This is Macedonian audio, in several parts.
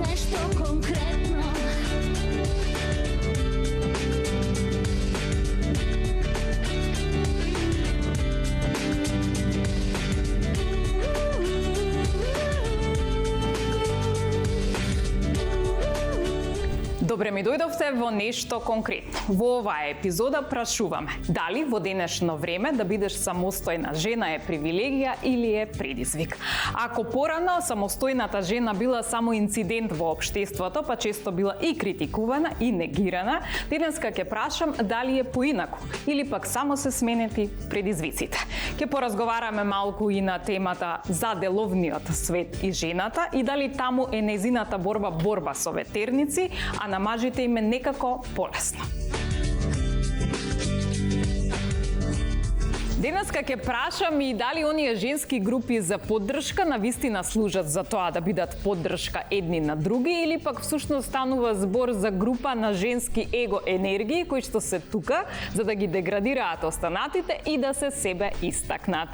nešto konkretno. Добре ми дојдовте во нешто конкретно. Во оваа епизода прашуваме дали во денешно време да бидеш самостојна жена е привилегија или е предизвик. Ако порано самостојната жена била само инцидент во општеството, па често била и критикувана и негирана, денеска ќе прашам дали е поинаку или пак само се сменети предизвиците. Ќе поразговараме малку и на темата за деловниот свет и жената и дали таму е незината борба со ветерници, а на мажите им е некако полесно. Денеска ќе прашам и дали оние женски групи за поддршка навистина служат за тоа да бидат поддршка едни на други или пак всушност станува збор за група на женски его енергии кои што се тука за да ги деградираат останатите и да се себе истакнат.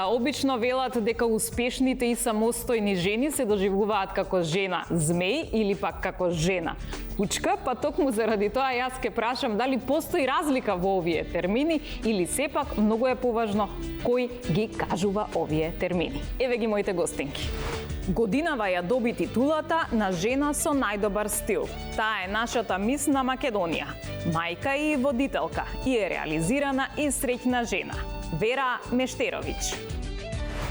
Обично велат дека успешните и самостојни жени се доживуваат како жена змеј или пак како жена кучка, па токму заради тоа јас ќе прашам дали постои разлика во овие термини или сепак многу е поважно кој ги кажува овие термини. Еве ги моите гостинки. Годинава ја доби титулата на жена со најдобар стил. Таа е нашата мис на Македонија. Мајка и водителка и е реализирана и среќна жена. Вера Мештеровиќ.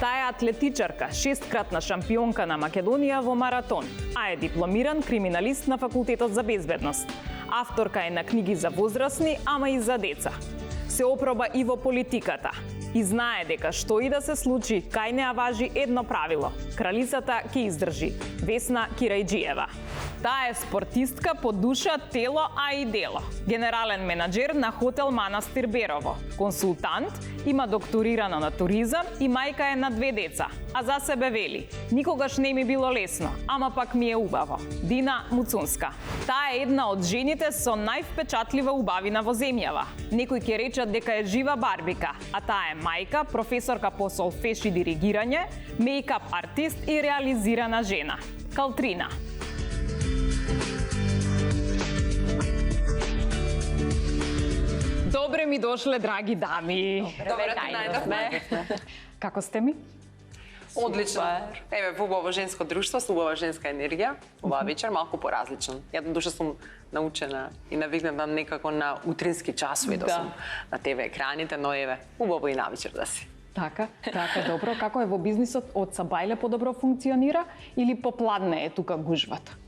Таа е атлетичарка, 6-кратна шампионка на Македонија во маратон, а е дипломиран криминалист на Факултетот за безбедност. Авторка е на книги за возрастни, ама и за деца. Се опроба и во политиката. И знае дека што и да се случи, кај неа важи едно правило. Кралицата ќе издржи. Весна Кирајџиева. Таа е спортистка по душа, тело, а и дело. Генерален менаџер на хотел Манастир Берово. Консултант, има докторирано на туризам и мајка е на 2 деца. А за себе вели: никогаш не ми било лесно, ама пак ми е убаво. Дина Муцунска. Таа е една од жените со највпечатлива убавина во земјава. Некои ќе речат дека е жива барбика, а таа е мајка, професорка по солфеж и диригирање, мејкап артист и реализирана жена. Калтрина. Добре ми дошле, драги дами. Добре, најдовме. Како сте ми? Одлично. Еве, во убаво женско друштво, со убава женска енергија, убава вечер, малку поразличен. Ја до душа сум научена и навикната некако на утрински часови да сум на ТВ екраните, но еве, убаво и навечер да си. Така, добро. Како е во бизнисот, од сабајле подобро функционира или попладне е тука гужвата?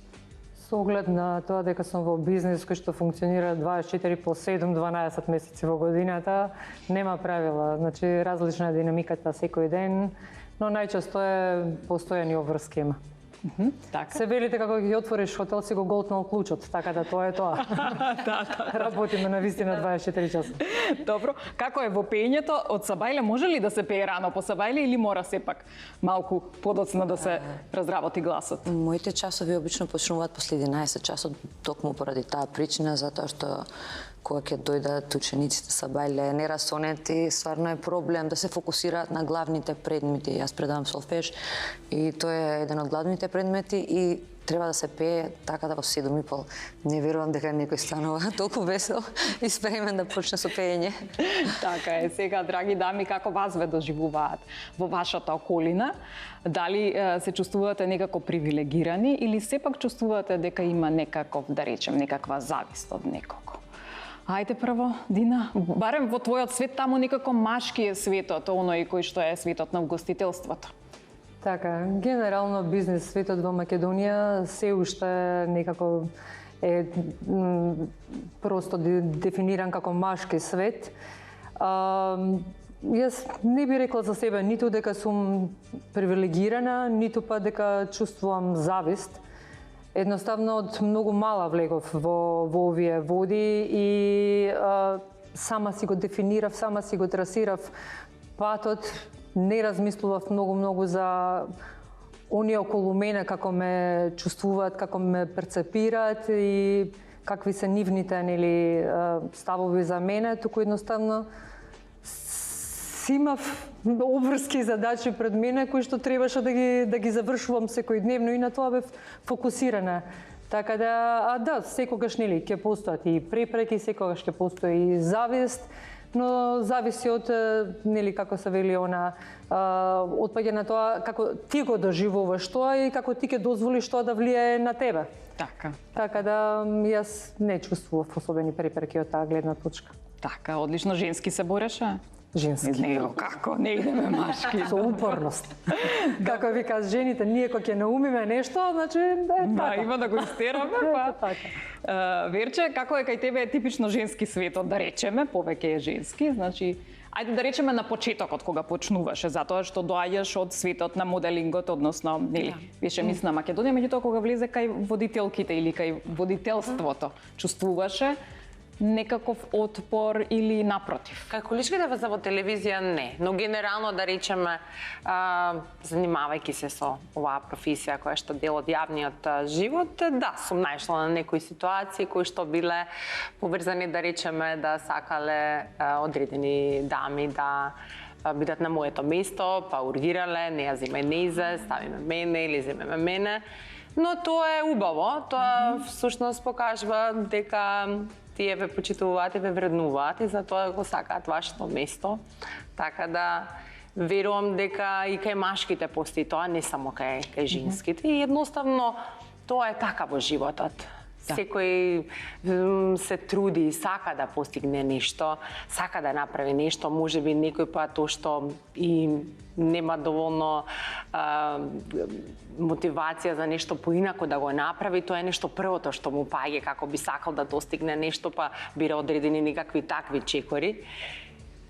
Со оглед на тоа дека сум во бизнис кој што функционира 24 по 7, 12 месеци во годината, нема правила. Значи, различна е динамиката секој ден, но најчесто е постојани обврски има. Така. Се велите како ќе отвориш хотел, си го голтнал клучот, така да тоа е тоа. Работиме на вистина 24 часа. Добро. Како е во пеењето од сабајле? Може ли да се пее рано по сабајле или мора сепак малку подоцна да се разработи гласот? Моите часови обично почнуваат после 11 часот, токму поради таа причина, затоа што кога ќе дојдат учениците сабајле нерасонети, стварно е проблем да се фокусираат на главните предмети. Јас предавам солфеж и тоа е еден од главните предмети и треба да се пее така да во 7:30. Не верувам дека некој станува толку весел и спремен да почне со пеење. Така е. Сега, драги дами, како вас ве доживуваат во вашата околина? Дали се чувствувате некако привилегирани или сепак чувствувате дека има некаков, да речем, некаква завист од некого? Ајде прво, Дина, барем во твојот свет таму некако машки е светот, оној кој што е светот на угостителството. Така, генерално бизнес светот во Македонија се уште некако е просто дефиниран како машки свет. Јас не би рекла за себе ниту дека сум привилегирана, ниту па дека чувствувам завист. Едноставно од многу мала влегов во овие води и сама си го дефинирав, сама си го трасирав патот, не размислував многу за оние околу мене како ме чувствуваат, како ме перцепираат и какви се нивните ставови за мене, туку едноставно си имав обврски задачи пред мене кои што требаше да ги завршувам секојдневно и на тоа бев фокусирана. Така да, секогаш нели ќе постојат и препреки, секогаш ќе постои и завист, но зависи од нели како се вели отпаѓа на тоа како ти го доживуваш тоа и како ти ќе дозволиш тоа да влијае на тебе. Така да јас не чувствував особени препреки од таа гледна точка. Така, одлично. Женски се бореше? Женски. Него, како? Не идеме машки. Со упорност. Како ви кажа жените, ние кога ќе наумиме нешто, значи така. Да, има да го истераме, па. Така. Верче, како е кај тебе типично женски светот, да речеме, повеќе е женски, значи ајде да речеме на почетокот кога почнуваше, затоа што доаѓаш од светот на моделингот, односно, нели, беше мис на Македонија, меѓутоа кога влезе кај водителките или кај водителството, чувствуваше некаков отпор или напротив? Кај количките за во телевизија не, но генерално да речеме, занимавајќи се со оваа професија која што дел од јавниот живот, да, сум најшла на некои ситуации кои што биле поврзани, да речеме, да сакале одредени дами да бидат на моето место, па ургирале, не ја земе нејзе, ставиме мене или земеме мене. Но тоа е убаво, тоа всушност покажува дека тие ве почитуваат и ве вреднуваат и затоа го сакаат вашето место. Така да верувам дека и кај машките постои тоа, не само кај женските. И едноставно тоа е така во животот. Да. Секој се труди, сака да постигне нешто, сака да направи нешто, можеби некој пат тоа што и нема доволно мотивација за нешто поинако да го направи, тоа е нешто првото што му паѓа како би сакал да достигне нешто, па бира одредени некакви такви чекори.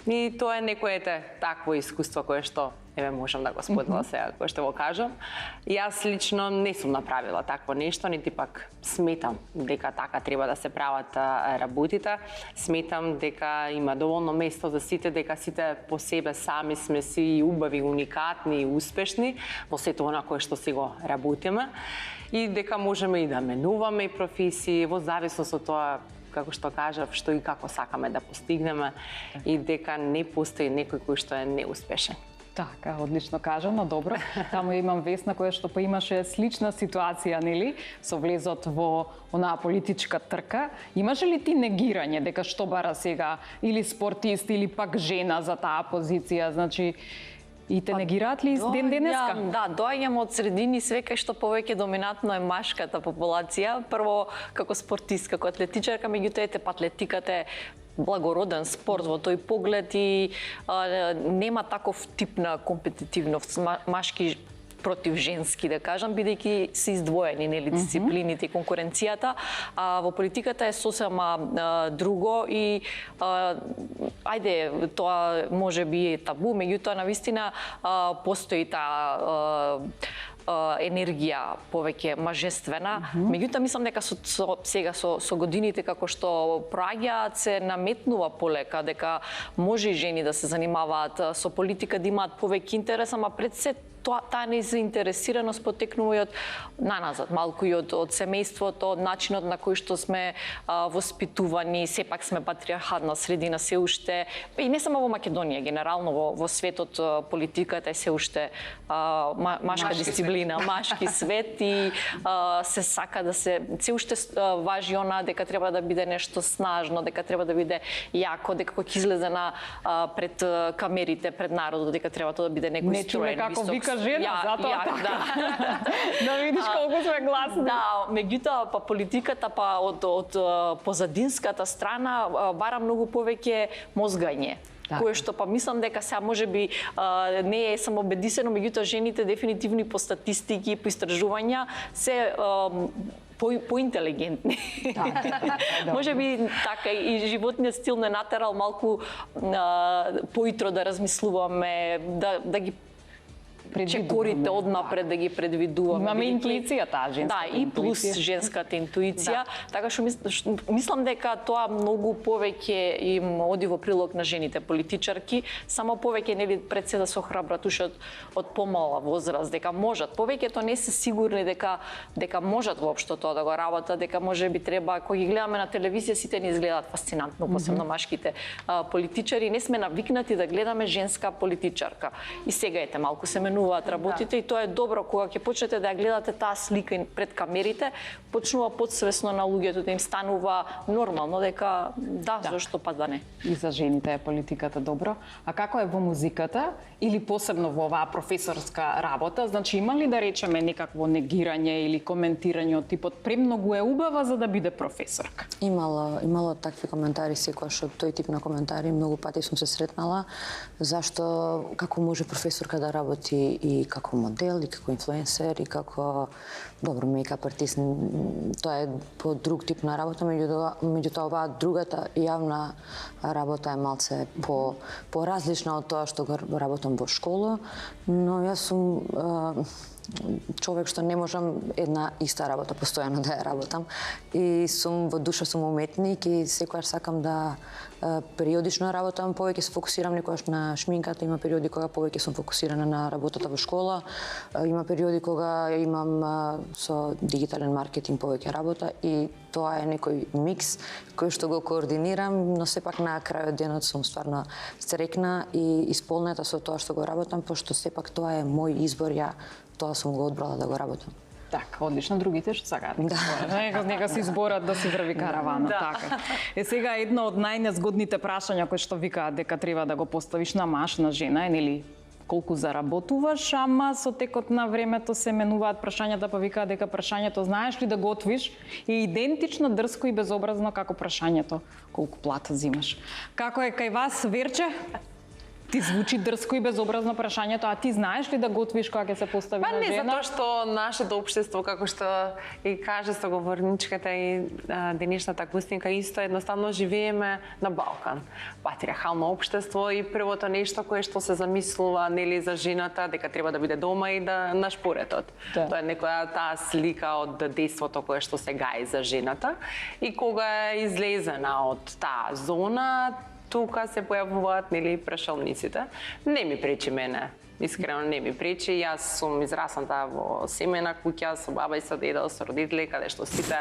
И тоа е некое такво искуство кое што можам да го споделам сега, кое што го кажам. Јас лично не сум направила такво нешто, нити пак сметам дека така треба да се прават работите. Сметам дека има доволно место за сите, дека сите по себе сами сме си убави, уникатни и успешни во сето она кое што си го работиме и дека можеме и да менуваме и професии во зависност од тоа, како што кажав, што и како сакаме да постигнеме и дека не постои некој кој што е неуспешен. Така, одлично кажано, добро. Таму имам Весна која што па имаше слична ситуација, нели, со влезот во онаа политичка трка. Имаше ли ти негирање дека што бара сега или спортист или пак жена за таа позиција, значи и те негираат ли ден денеска? Да, доаѓам од средини све кај што повеќе доминантно е машката популација. Прво како спортист, како атлетичарка, меѓутоа атлетиката е благороден спорт во тој поглед и нема таков тип на компетитивност, машки против женски, да кажам, бидејќи се издвоени нели дисциплините и конкуренцијата, а во политиката е сосема друго и ајде тоа можеби е табу, меѓутоа навистина постои таа енергија повеќе мажествена. Меѓутоа мислам дека сега со годините како што проаѓаат се наметнува полека дека може и жени да се занимаваат со политика, да имаат повеќе интерес, ама пред се таа незаинтересираност потекнува и од наназад, малку и од семејството, од начинот на кој што сме воспитувани, сепак сме патриархатна средина се уште, и не само во Македонија, генерално во светот политиката е се уште машка дисциплина, машки свет и се сака да се уште важи она дека треба да биде нешто снажно, дека треба да биде јако, дека кога ќе излезе пред камерите, пред народот, дека треба тоа да биде некој строен, висок. Жена, затоа така. Да видиш колку сме гласни. Да, меѓутоа па политиката па од позадинската страна бара многу повеќе мозгање. Кое што па мислам дека сега можеби не е само бедисено, меѓутоа жените дефинитивно по статистики, по истражувања се поинтелигентни. Може би така и животниот стил не натерал малку поитро да размислуваме, да ги чекорите однапред да ги предвидуваме. Имаме бидејќи- интуиција, таа женската Да, и плюс интуиција. женската интуиција. Така што мислам дека тоа многу повеќе им оди во прилог на жените политичарки, само повеќе нели пред се да се охрабрат уште од помала возраст, дека можат. Повеќето не се сигурни дека можат воопшто тоа да го работат, дека може би треба, кога ги гледаме на телевизија, сите ни изгледаат фасцинантно, посебно машките политичари. Не сме навикнати да гледаме женска политичарка. И сега ете малку се менуваат работите и тоа е добро кога ќе почнете да ја гледате таа слика пред камерите, почнува подсвесно на луѓето да им станува нормално дека да, зашто па да не. И за жените е политиката добро. А како е во музиката или посебно во оваа професорска работа? Значи има ли да речеме некакво негирање или коментирање од типот премногу е убава за да биде професорка? Имало такви коментари секогаш, од тој тип на коментари многу пати сум се сретнала. Зашто како може професорка да работи и како модел, и како инфлуенсер, и како добро мејкап артист, тоа е по друг тип на работа, меѓутоа оваа другата јавна работа е малце по-различна од тоа што го работам во школа, но јас сум човек што не можам една иста работа постојано да ја работам и сум во душа сум уметник и секогаш сакам да периодично работам, повеќе се фокусирам некогаш на шминката, има периоди кога повеќе сум фокусирана на работата во школа, има периоди кога имам со дигитален маркетинг повеќе работа и тоа е некој микс кој што го координирам, но сепак на крајот денот сум стварно среќна и исполнета со тоа што го работам, пошто сепак тоа е мој избор, ја тоа сум го одбрала да го работам. Така, одлично. Другите што сакаат да изборат. Нека се изборат да си врви каравана. Така. Сега едно од најнезгодните прашања кои што викаат дека треба да го поставиш на маж, на жена, е нели колку заработуваш, ама со текот на времето се менуваат прашањата, па викаат дека прашањето знаеш ли да готвиш е идентично дрско и безобразно како прашањето колку плата взимаш. Како е кај вас, Верче? Ти звучи дрско и безобразно прашањето, а ти знаеш ли да готвиш кога ќе се постави на Не, жена? затоа што нашето општество, како што и каже соговорничката и денешната гостинка, исто едноставно живееме на Балкан. Патриархално општество и првото нешто кое што се замислува нели за жената дека треба да биде дома и да на шпоретот. Да. Тоа е некоја таа слика од дејството кое што се гаи за жената и кога е излезена од таа зона, тука се појавуваат нели прашалниците. Не ми пречи мене. Искрено не ми пречи. Јас сум израсната во семејна куќа со баба и со дедо, со родители, каде што сите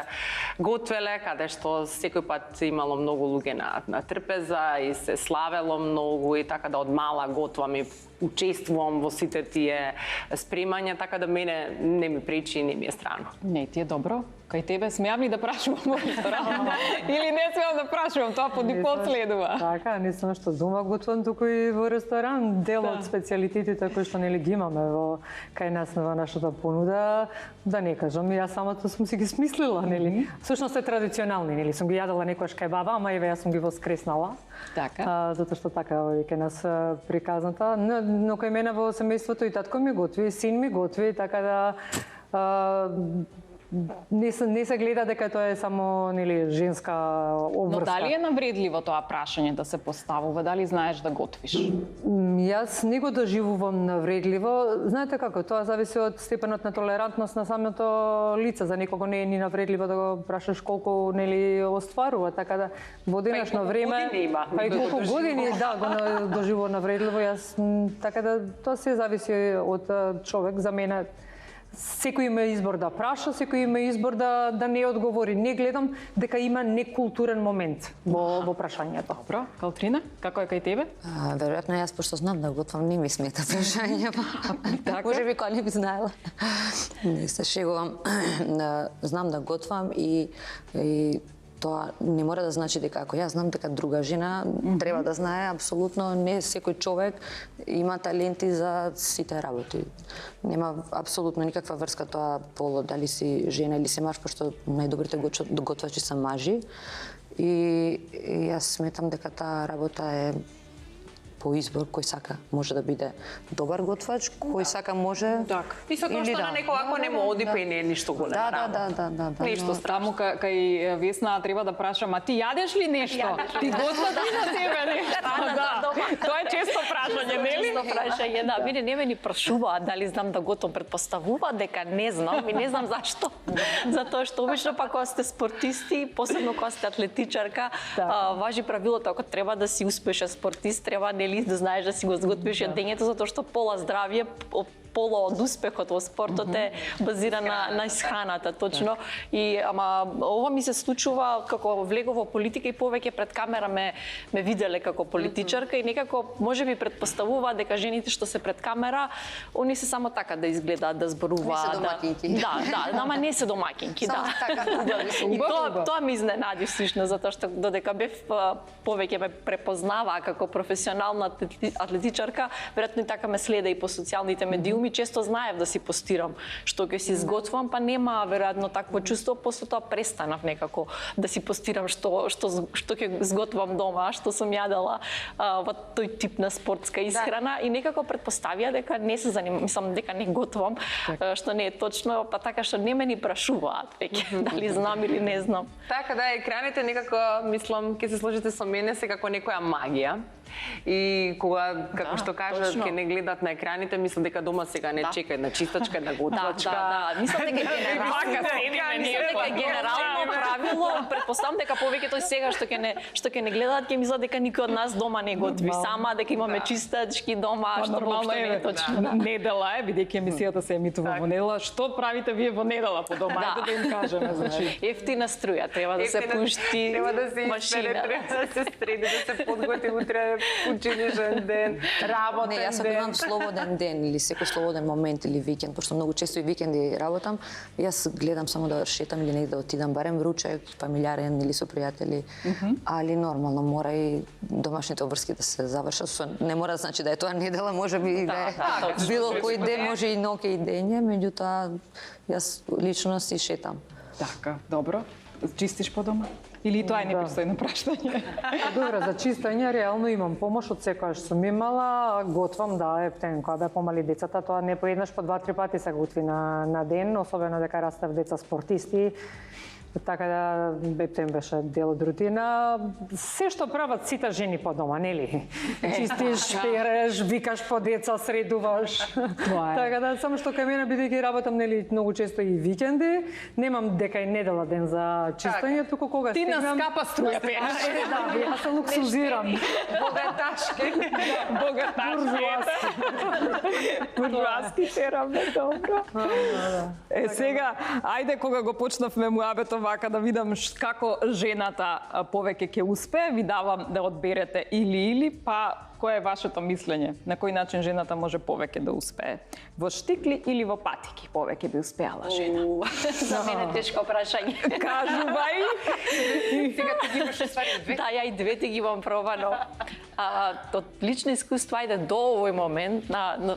готвеле, каде што секој пат имало многу луѓе на трпеза и се славело многу и така да од мала готвам и учествувам во сите тие спремања, така да мене не ми пречи и не ми е странно. Не, ти е добро. Кај тебе смеам ли да прашувам во ресторан? Или не смеам да прашувам, тоа по дефолт следува. Така, не само што дома готвам, туку и во ресторан, дел од специјалитетите кои што нели ги имаме во кај нас во нашата понуда, да не кажам, јас самата сум си ги смислила, нели. Всушност е традиционални, нели, сум ги јадела некојаш кај баба, ама еве јас сум ги воскреснала. Така. Затоа што така е кај нас приказната, но кај мене во семејството и татко ми готви, и син ми готви, така да не се гледа дека тоа е само нели женска обврска. Но дали е навредливо тоа прашање да се поставува? Дали знаеш да готвиш? Јас не го доживувам навредливо. Знаете како, тоа зависи од степенот на толерантност на самото лице. За некого не е ни навредливо да го прашаш колку нели остварува, така да во денешно време па и колку години да го доживува навредливо. Јас така да тоа се зависи од човек. За мене секој има избор да праша, секој има избор да не одговори. Не гледам дека има некултурен момент во прашањето. Добро, Калтрина, како е кај тебе? Веројатно јас пошто знам да готвам, не ми смета прашање. Така? Може би кога не би знаела. Не се шегувам. Знам да готвам и тоа не мора да значи дека ако јас знам дека друга жена треба да знае, апсолутно не секој човек има таленти за сите работи. Нема апсолутно никаква врска тоа полот, дали си жена или си маж, пошто најдобрите готвачи се мажи. И јас сметам дека таа работа е по избор, кој сака може да биде добар готвач, кој сака може Исто тоа што на некој ако не му оди па и не е ништо голема работа. Да. Ништо Таму кај Весна треба да прашам, а ти јадеш ли нешто? Ти готваш ли за себе нешто? Тоа е често прашање, нели? Често прашање, да. Мене не ме ни прашуваат дали знам да готвам, предпоставуваат дека не знам и не знам зашто. Затоа што обично па кога сте спортисти, посебно кога сте атлетичарка, важи правилото, ако треба да си успешен спортист, треба нели да знаеш да си го зготвиш јадењето, затоа што пола здравје, пола од успехот во спортот е базиран на исхраната, точно. И ама ова ми се случува како влегов во политика и повеќе пред камера ме виделе како политичарка и некако можеби предпоставува дека жените што се пред камера, они се само така да изгледаат, да зборуваат. Не се домакинки. Да, ама не се домакинки, да. Само така. И тоа ме изненади всушност, затоа што додека бев повеќе ме препознава како професионална атлетичарка, веројатно и така ме следа и по социјалните медиуми, често знаев да си постирам што ќе си изготвам, па нема веројатно такво чувство, после тоа престанав некако да си постирам што ќе изготвам дома, што сум јадела во тој тип на спортска исхрана и некако претпоставија дека не се занимавам, мислам дека не готвам, што не е точно, па така што не ме ни прашуваат веќе дали знам или не знам. Така да, екраните некако, мислам, ќе се сложите со мене се како некоја магија. И кога, како што кажат, ќе не гледат на екраните, мислам дека дома сега не чекаат на чистачка, на готвачка. Да. Мислам дека генерално правило, претпоставам дека повеќето сега што ќе не гледаат, ќе мислат дека никој од нас дома не готви сама, дека имаме чистачки дома, што Нормално не е точно. Недела е, бидејќи емисијата се емитува во недела. Што правите вие во недела по дома? Ајде да им кажеме, значи. Ефтина струја, треба да се пушти треба да се изпере, треба да се стреди, да се подготви утре училишен ден, работен Не, јас ден. имам слободен ден или секој слободен момент или викенд, пошто многу често и викенди работам, јас гледам само да шетам или негде да отидам, барем ручек, фамилиарен или со пријатели, али нормално мора и домашните обврски да се завршат. Не мора да значи да е тоа недела, може би да е било кој ден, може и ноќе и дење, меѓутоа јас лично си шетам. Така, добро. Чистиш по дома? Или и тоа е непристојно прашање? Добро, за чистење реално имам помош од секојаш сум имала, готвам, да, ептен, кога беа помали децата, тоа не поеднаш по 2-3 пати се готви на ден, особено дека растев деца спортисти. Така да ептен беше дел од рутина. Се што прават сите жени по дома, нели? Чистиш, переш, викаш по деца, средуваш. Така да само што кај мене бидејќи работам нели многу често и викенди, немам дека и недела ден за чистење, туку кога Ти стигнам. на скапа струја пееш. Да, јас се луксузирам. Богаташки. Буржуаски тераме, добро. Сега, ајде кога го почнавме муабетот вака да видам како жената повеќе ќе успее, ви давам да одберете или, па кое е вашето мислење? На кој начин жената може повеќе да успее? Во штикли или во патики повеќе би успеала жена? За мене тешко прашање. Кажувај! Сега ти ги имаш ствари две. Да, ја и двете ги имам пробано. Од лично искуство, ајде до овој момент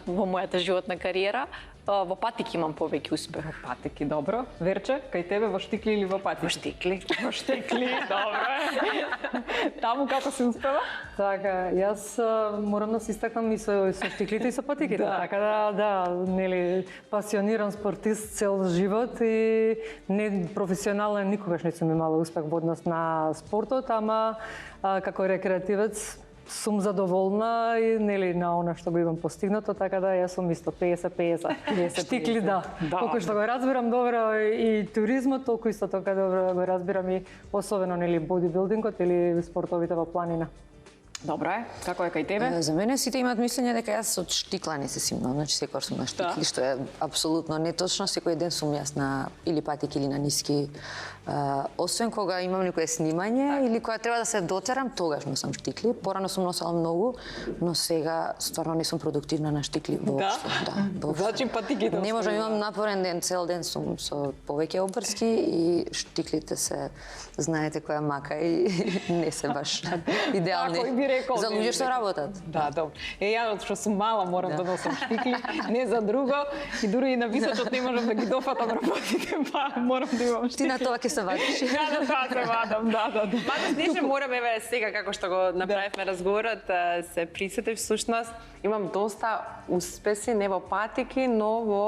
во мојата животна кариера, во патики имам повеќе успех. Патики, добро. Верче, кај тебе во штикли или во патики? Во штикли. Во штикли, добро. Таму како се успева? Така, јас морам да се истакнам и со штиклите и со патиките. Така да, нели, пасиониран спортист цел живот и не професионален никогаш не сум имала успех во однос на спортот, ама како рекреативец сум задоволна и нели на она што го имам постигнато, така да јас сум исто 50-50. Штикли да. Колку што го разбирам добро и туризмот, толку исто така добро го разбирам и особено нели бодибилдингот или спортовите во планина. Добро е. Како е кај тебе? За мене сите имаат мислење дека јас од штикла не се симнам, значи секогаш сум на штикли, што е апсолутно неточно. Секој ден сум јас на или патики или на ниски. Освен кога имам некое снимање или кога треба да се дотерам, тогаш носам штикли. Порано сум носела многу, но сега стварно не сум продуктивна на штикли воопшто. Да, Значи патиките. Не можам, имам напорен ден, цел ден сум со повеќе обврски и штиклите се, знаете која мака и не се баш идеални. Како и би рекол. За луѓе што работат. Да, добро. Ја што сум мала морам да носам штикли, не за друго, и дури и на височот не можам да ги дофатам работите, па морам да имам штикли. Ти на тоа ќе се вадиш. Да, на тоа се вадам, да. Мада снеше морам, еве сега како што го направивме разговорот, се присетив всушност, имам доста успеси не во патики, но во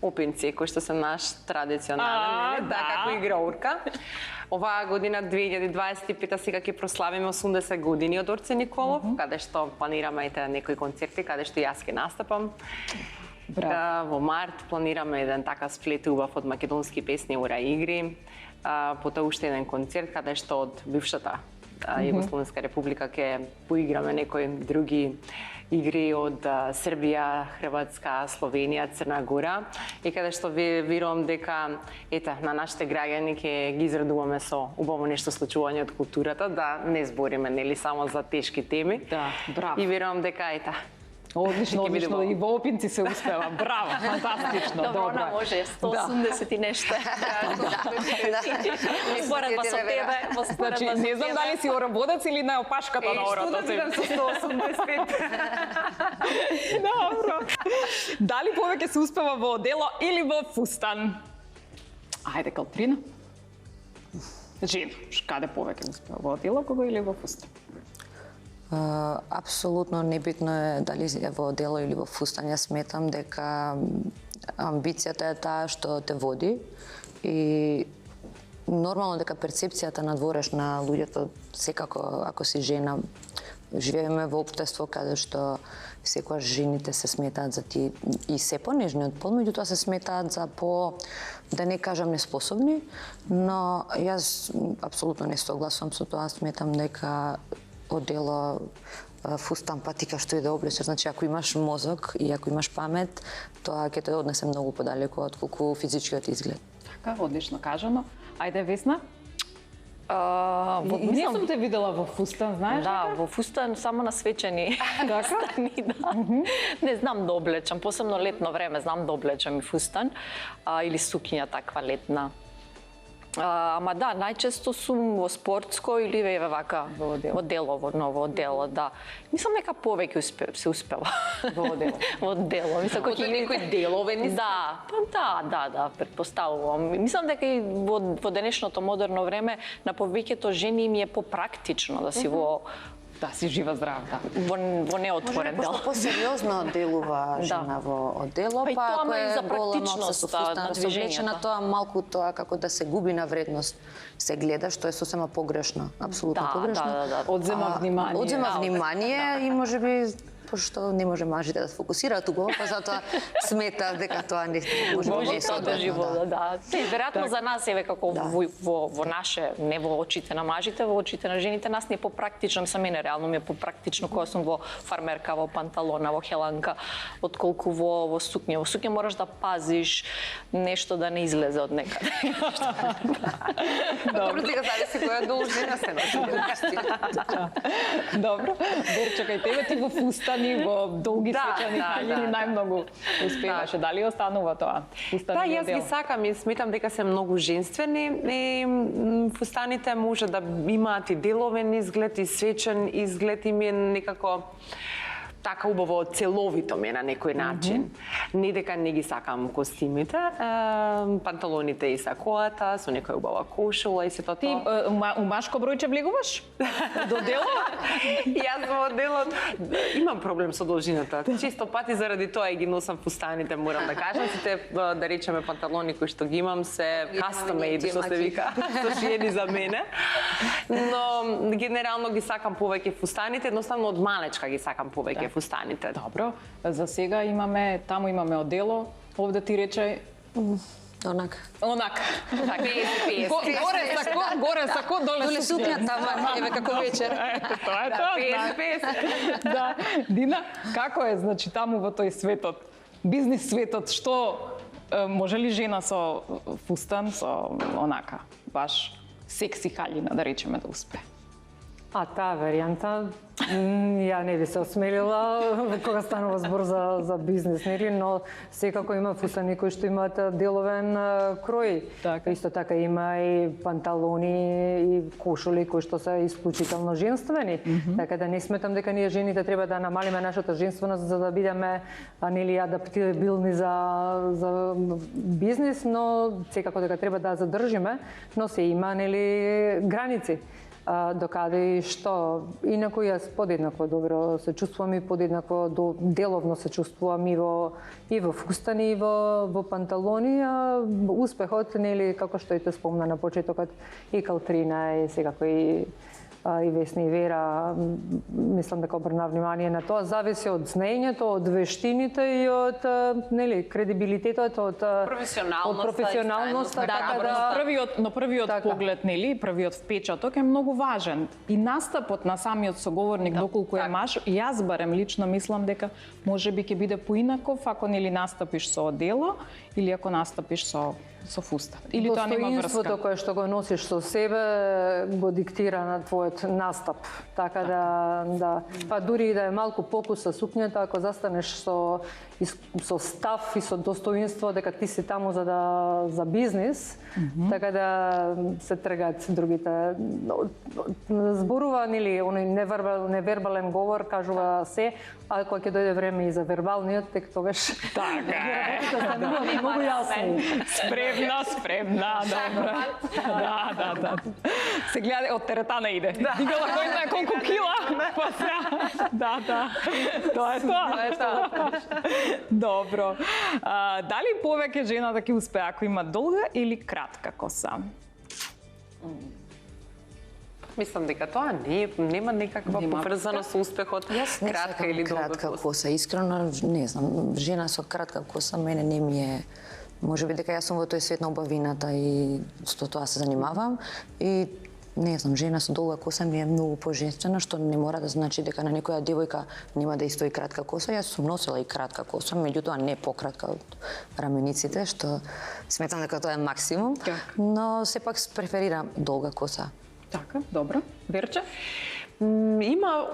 опинци, кои што се наш традиционален, да, како играурка. Оваа година 2025 сега ќе прославиме 80 години од Орце Николов, каде што планираме некои концерти, каде што јас ќе настапам. Во март планираме еден така сплет убав од македонски песни, ура игри. Потоа уште еден концерт каде што од бившата Југословенска република ќе поиграме некои други игри од Србија, Хрватска, Словенија, Црна Гора и каде што верувам дека на нашите граѓани ќе ги израдуваме со убаво нешто случување од културата, да не збориме нели само за тешки теми. Да, браво. И верувам дека Одлично, и во опинци се успева. Браво, фантастично, добро. Добро, може, 180 и нешто. Споредба со тебе, во споредба со тебе. Не знам дали си орободец или на опашката на орото. Што да со 185? Добро. Дали повеќе се успева во одело или во фустан? Ајде, Калтрина. Жена, каде повеќе успева, во одело кого или во фустан? Апсолутно небитно е дали е во одело или во фустан. Јас сметам дека амбицијата е таа што те води и нормално дека перцепцијата надвореш на луѓето, секако ако си жена, живееме во општество каде што секогаш жените се сметаат за тие и се понежни од пол, меѓутоа се сметаат за по, да не кажам неспособни, но јас апсолутно не согласувам со тоа, сметам дека одело, фустан, патика, што и да облечеш. Значи, ако имаш мозок и ако имаш памет, тоа ќе те однесе многу подалеку отколку физичкиот изглед. Така, одлично кажано. Ајде, Весна? Не сум те видела во фустан, знаеш? Да, во фустан само на свечени стани, да. Не знам да облечам, посебно летно време знам да облечам и фустан или сукиња таква летна. Ама да, најчесто сум во спортско или еве вака во одело, во одело, да. Мислам дека повеќе се успева во одело. Во одело, мислам како некои делови не. Да, да, претпоставувам. Мислам дека и во денешното модерно време на повеќето жени им е попрактично да си во да си жива здрава, да. Во неотворен дел. Може посериозно делува жена во одело, па ако е за гола практичност на движењето, тоа малку тоа како да се губи на вредност се гледа, што е сосема погрешно, апсолутно погрешно. Да. Одзема внимание. Одзема внимание и можеби пошто не може мажите да се фокусираат убаво, па затоа смета дека тоа не може да одржи вода, да. Веројатно за нас еве како во наше, не во очите на мажите, во очите на жените нас не е попрактично, за мене реално ми е попрактично кога сум во фармерка, во панталона, во хеланка, отколку во сукња. Во сукња мораш да пазиш нешто да не излезе од некаде. Добро, сега зависи која должина се носи. Добро. Верче, кај тебе ти во фустан во долги свечени хаљини најмногу успеваше. Дали останува тоа? Да, јас ги сакам и сметам дека се многу женствени и фустаните може да имаат и деловен изглед и свечен изглед и ми е некако така убаво целовито ми е на некој начин. Не дека не ги сакам костимите, панталоните и сакоата, со некоја убава кошула и сето тоа. Ти у машко бројче влегуваш? До дело? Јас во делот имам проблем со должината. Често пати заради тоа ги носам фустаните, морам да кажам. Сите, да речеме, панталони кои што ги имам се custom made, што се вика, сошиени за мене. Но генерално ги сакам повеќе фустаните, едноставно од малечка ги сакам повеќе фустаните. Добро, за сега таму имаме одело, овде ти рече Онак. Горе сако, доле сукња, тама, еве како вечер. Тоа е тоа. Да. Дина, како е, значи, таму во тој светот, бизнис светот, што може ли жена со фустан, со онака, баш секси хаљина, да речеме, да успе? А таа варијанта, ја не би се осмелила кога станува збор за бизнес, нели, но секако има фусани кои што имаат деловен крој. Така. Исто така има и панталони и кошули кои што се исклучително женствени. Така да не сметам дека ние жените треба да намалиме нашата женственост за да бидеме нели адаптибилни за бизнес, но секако дека треба да задржиме, но се има нели граници. Докаде и што инаку јас подеднакво добро се чувствувам и подеднакво деловно се чувствувам и во фустани и во панталони, а успехот нели како што и те спомна на почетокот и Калтрина и секако и Весна и Вера, мислам дека обрна внимание на тоа, зависи од знаењето, од вештините и од нели кредибилитетот, од професионалноста, така да. Но првиот Така. поглед, нели, првиот впечаток е многу важен. И настапот на самиот соговорник, доколку е маж, јас барем лично мислам дека можеби ќе биде поинаков ако нели настапиш со одело или ако настапиш со фуста. Или тоа нема Достоинството врска. кое што го носиш со себе го диктира на твојот настап. Така да па дури и да е малку покуса сукњата, ако застанеш со став и со достоинство дека ти си таму за бизнес, така да се тргаат другите. Зборува нели оној невербален говор кажува се, а кога ќе дојде време и за вербалниот, тек тогаш Така е. многу јасни. Спремна, добро. Да. Се гледа од теретана иде. Дигала кој знае колку кила. Па сега. Да. Тоа е тоа. Добро. Дали повеќе жена да ќе успее ако има долга или кратка коса? Мислам дека тоа нема некаква поврзана со успехот, кратка или долга кратка коса. коса. Искрено, не знам, жена со кратка коса мене не ми е. Може би дека јас сум во тој свет на убавината и со тоа се занимавам и не знам, жена со долга коса ми е многу поженствена, што не мора да значи дека на некоја девојка нема да истои кратка коса. Јас сум носела и кратка коса, меѓутоа не пократка од рамениците, што сметам дека тоа е максимум, но сепак преферирам долга коса. Така, добро. Верче? Има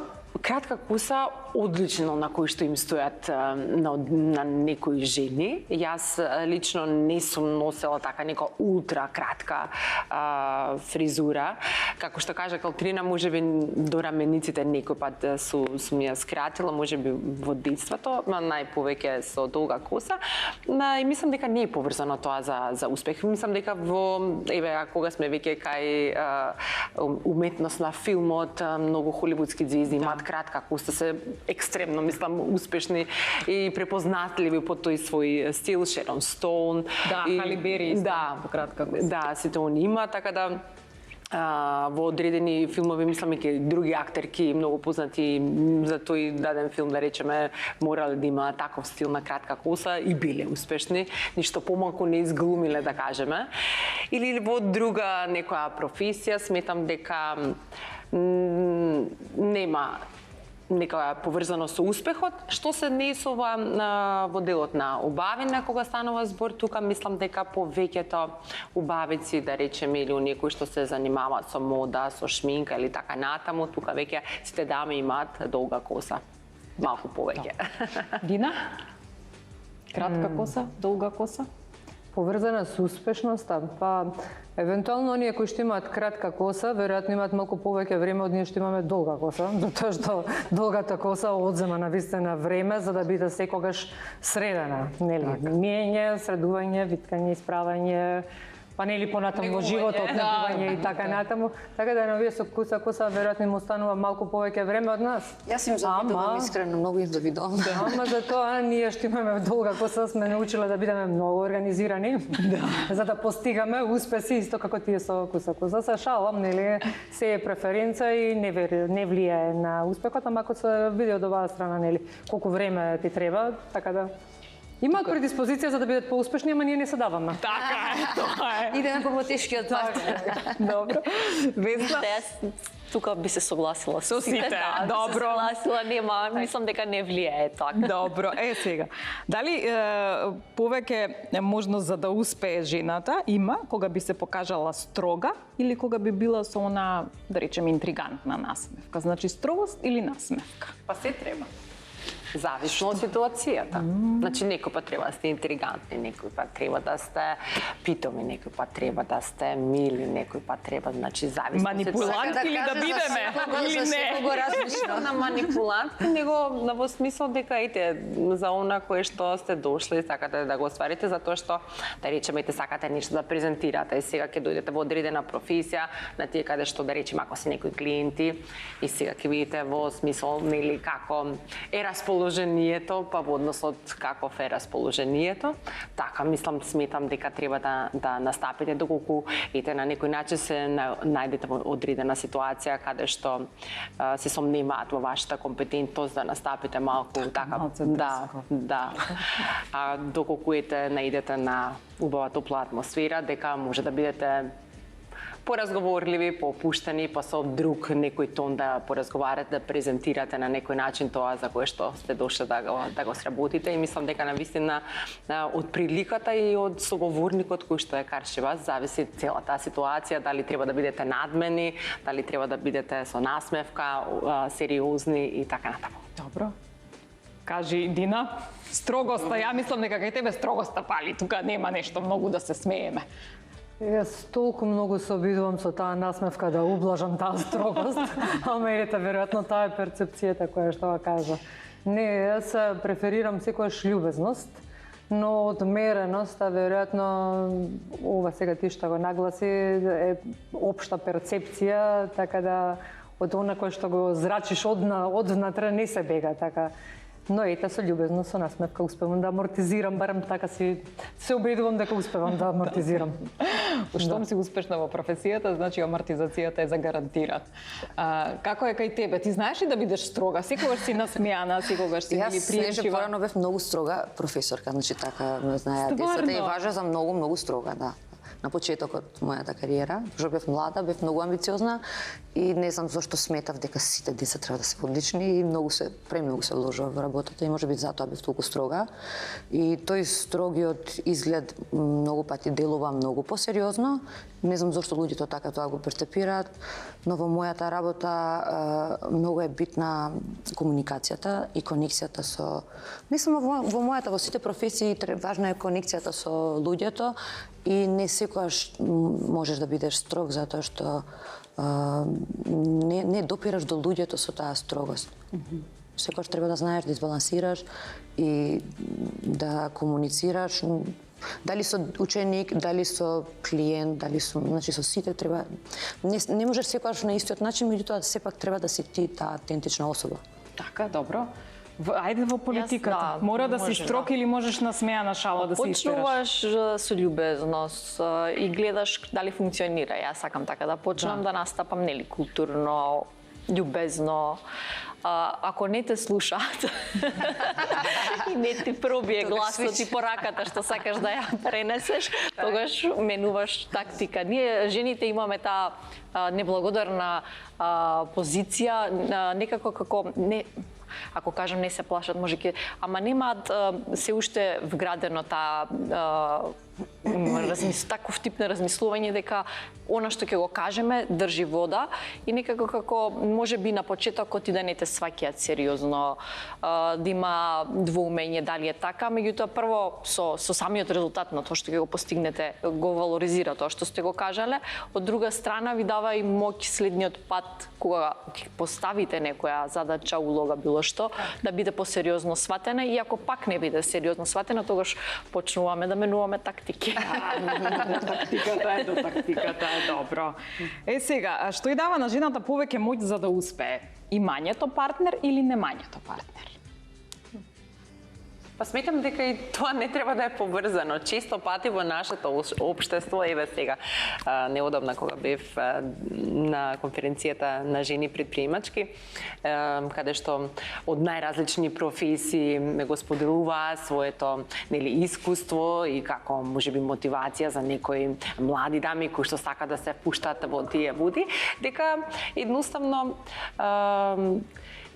кратка коса одлично на кои што им стојат на некои жени. Јас лично не сум носела така нека ултра кратка фризура. Како што кажа Калтрина, можеби до рамениците некој пат сум ја скратила, можеби во детството, најповеќе со долга коса. И мислам дека не е поврзано тоа за успех. Мислам дека кога сме веќе кај уметност на филмот, многу холивудски звезди имаат кратка коса, се екстремно, мислам, успешни и препознатливи по тој свој стил, Шерон Стоун. Да, Хали Бери исто по кратка коса. Да, сите они има, така да во одредени филмови, мислам, и други актерки многу познати за тој даден филм, да речеме, морале да има таков стил на кратка коса и биле успешни, ништо помалку не изглумиле, да кажеме. Или во друга некоја професија, сметам дека нема некоја поврзано со успехот, што се несува во делот на убавина кога станува збор, тука мислам дека повеќето убавици, да речеме, или оние кои што се занимаваат со мода, со шминка или така натаму, тука веќе сите дами имаат долга коса. Малку повеќе. Дина? Кратка коса, долга коса? Поврзана со успешноста, па евентуално оние кои што имаат кратка коса, веројатно имаат малку повеќе време од ние што имаме долга коса, затоа што долгата коса одзема навистина време за да биде секогаш средена, нели? Миење, средување, виткање, исправање, па нели понатаму во животот, негување и така натаму, така да на овие со коса веројатно им останува малку повеќе време од нас. Јас им завидувам искрено, многу им завидувам. Ама затоа ние што имаме долга коса сме научиле да бидеме многу организирани, за да постигаме успеси исто како тие со коса. Се шалам, нели, се е преференца и не влијае на успехот, ама ако се види од оваа страна, нели, колку време ти треба, така да Имаат предиспозиција за да бидат поуспешни, ама ние не се даваме. Така е, тоа е. Идеме по потешкиот пат. Добро. Весна? Јас тука би се согласила Со сите, да, добро. Би се согласила, нема, мислам дека не влијае така. Добро, сега. Дали повеќе можност за да успее жената има кога би се покажала строга или кога би била со она, да речеме, интригантна насмевка? Значи строгост или насмевка? Па се треба. Зависно од ситуацијата. Значи, некој пат треба да сте интригантни, некој пат треба да сте питоми, некој пат треба да сте мили, некој пат треба, значи, зависно од Манипулант ситуацијата. или да бидеме? Или не? различно. На манипулант, него во смисол дека ете за она кое што сте дошли, сакате да го остварите, затоа што да речеме сакате нешто да презентирате и сега ќе дојдете во одредена професија, на тие каде што да речеме ако се некои клиенти и сега ќе видите во смисол нели како е расположението, па во однос од каков е расположението. Така мислам, сметам дека треба да настапите доколку ете на некој начин се најдете во одредена ситуација каде што се сомневаат во вашата компетентност да настапите малку така. Да. А доколку ете наидете на убава топла атмосфера, дека може да бидете поразговорливи, попуштени, па со друг некој тон да поразговарате, да презентирате на некој начин тоа за кое што сте дошли да го сработите и мислам дека навистина од приликата и од соговорникот кој што е карши вас зависи целата ситуација, дали треба да бидете надмени, дали треба да бидете со насмевка, сериозни и така натаму. Добро. Кажи, Дина, строгоста, ја мислам дека кај тебе строгоста пали, тука нема нешто многу да се смееме. Јас толку многу се обидувам со таа насмевка да ублажам таа строгост, ама ете, веројатно таа е перцепцијата која што ја кажа. Не, јас преферирам секојаш љубезност, но одмереност, а веројатно ова сега ти што го нагласи е општа перцепција, така да од она кој што го зрачиш одвнатре не се бега, така. Но ете, со љубезност, со насмевка успевам да амортизирам, барем така се убедувам дека успевам да амортизирам. Штом си успешна во професијата, значи амортизацијата е загарантиран. Како е кај тебе? Ти знаеш ли да бидеш строга? Секогаш си насмејана, секогаш си били Јас неше приемчива? порано бев многу строга професорка, значи така ме знаеа децата и важа за многу строга, да. На почетокот мојата кариера, што бев млада, бев многу амбициозна и не знам зошто сметав дека сите деца треба да се одлични и премногу се вложува во работата и можеби затоа бев толку строга. И тој строгиот изглед многу пати делува многу посериозно. Не знам зошто луѓето така тоа го перцепираат, но во мојата работа многу е битна комуникацијата и конекцијата со не само во мојата, во сите професии важна е конекцијата со луѓето и не секогаш можеш да бидеш строг затоа што не допираш до луѓето со таа строгост. Секогаш треба да знаеш да избалансираш и да комуницираш дали со ученик, дали со клиент, дали со, значи со сите треба не можеш секогаш на истиот начин, меѓутоа сепак треба да си ти таа автентична особа. Така, добро. Ајде во политиката. Јас, да, Мора да си може, строг да. или можеш насмејана шала да си испераш? Почнуваш со љубезност и гледаш дали функционира. Јас сакам така да почнам да настапам нели културно, љубезно. Ако не те слушаат и не ти пробие гласот и пораката што сакаш да ја пренесеш, тогаш менуваш тактика. Ние жените имаме таа неблагодарна позиција, некако како не ако кажам не се плашат, може ке, ама немаат се уште вградено таа таков тип на размислување дека она што ќе го кажеме држи вода и некако како можеби на почетокот и да не те сваќаат сериозно, да има двоумење дали е така, меѓутоа прво со самиот резултат на тоа што ќе го постигнете го валоризира тоа што сте го кажале, од друга страна ви дава и моќ следниот пат кога ќе поставите некоја задача, улога, било што, да биде посериозно сватена и ако пак не биде сериозно сватена, тогаш почнуваме да менуваме тактики. Тактиката е добро. Сега, што и дава на жената повеќе моќ за да успее? Имањето партнер или немањето партнер? Па сметам дека и тоа не треба да е поврзано. Често пати во нашето општество, еве сега, неодамна кога бев на конференцијата на жени предприемачки, каде што од најразлични професии го споделуваа своето искуство и како можеби мотивација за некои млади дами кои што сака да се пуштат во тие води, дека едноставно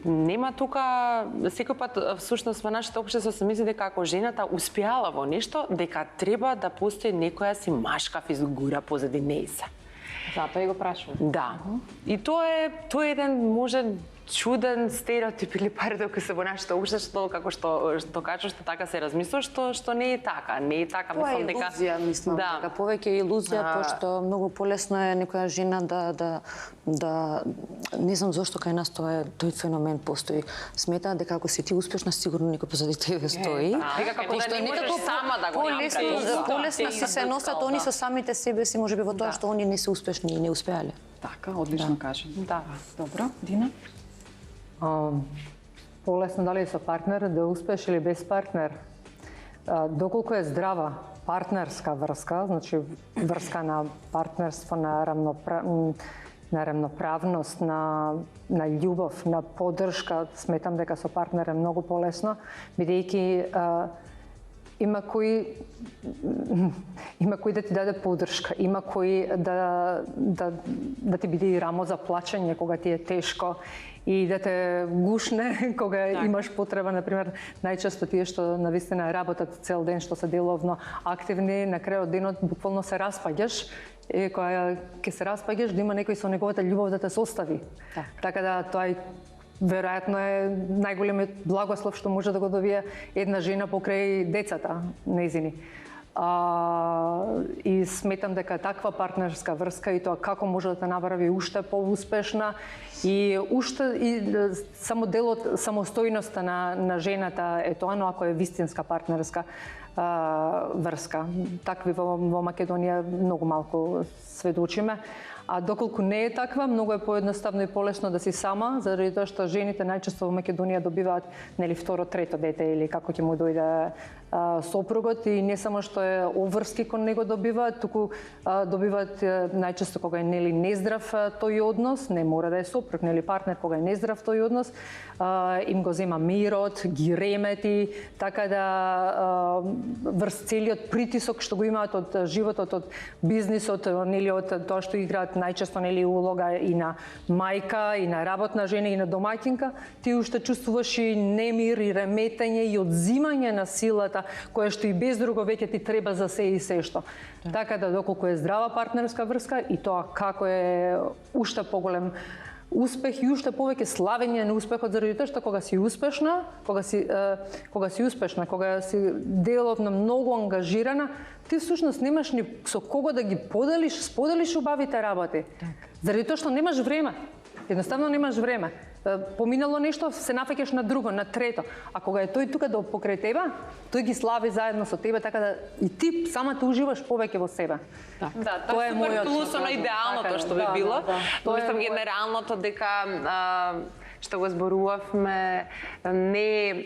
нема тука, секој пат всушност во нашето општество се мисли дека ако жената успеала во нешто, дека треба да постои некоја си машка фигура позади нејзе. Затоа и го прашувам. Да. И тоа е еден може чуден стереотип или парадокс во нашето општество, како што кажеш, што така се размислува, што не е така. Не е така, Тоа е мислам дека илузија, мислам, дека повеќе е илузија, пошто многу полесно е некоја жена да не знам зошто кај нас тој феномен постои. Сметаат дека ако си ти успешна, сигурно некој позади тебе стои. Дека како да не можеш сама да го направиш. Полесно се носат они со самите себе си, можеби во тоа што они не се успешни и не успеале. Така, одлично кажам. Да. Добро, Дина? Полесно дали со партнер да успеш или без партнер. Доколку е здрава партнерска врска, значи врска на партнерство, на рамноправност, на љубов, на поддршка, сметам дека со партнер е многу полесно, бидејќи има кој да ти даде поддршка, има кој да ти биде и рамо за плачење кога ти е тешко и да те гушне кога имаш потреба, например, најчесто тие што навистина работат цел ден, што се деловно активни, на крајот денот буквално се распаѓаш, и кога ќе се распаѓаш да има некој со неговата љубов да те состави. Така да тоа веројатно е најголемиот благослов што може да го добие една жена покрај децата нејзини. И сметам дека таква партнерска врска и тоа како може да те направи уште поуспешна и само делот самостојноста на жената е тоа, но ако е вистинска партнерска врска. Такви во Македонија многу малку сведочиме. А доколку не е таква, многу е поедноставно и полесно да си сама, заради тоа што жените најчесто во Македонија добиваат второ, трето дете или како ќе му дојде сопругот и не само што е обврски кон него добиваат, туку добиваат најчесто кога е нездрав тој однос, не мора да е сопруг, партнер, кога е нездрав тој однос, им го зема мирот, ги ремети, така да врз целиот притисок што го имаат од животот, од бизнисот, од тоа што играат најчесто улога и на мајка, и на работна жена, и на домаќинка, ти уште чувствуваш и немир, и реметење, и одзимање на силата, која што и без друго веќе ти треба за се и се што. Така да доколку е здрава партнерска врска и тоа како е уште поголем успех и уште повеќе славење на успехот, заради тоа што кога си успешна, кога си деловно многу ангажирана, ти всушност немаш ни со кого да ги споделиш убавите работи. Заради тоа што немаш време. Едноставно немаш време. Поминало нешто, се нафаќаш на друго, на трето. А кога е тој тука покрај тебе, тој ги слави заедно со тебе, така да и ти самата уживаш повеќе во себе. Да, тоа е супер плюс на идеалното што би било. Мислам генералното дека што го зборувавме, не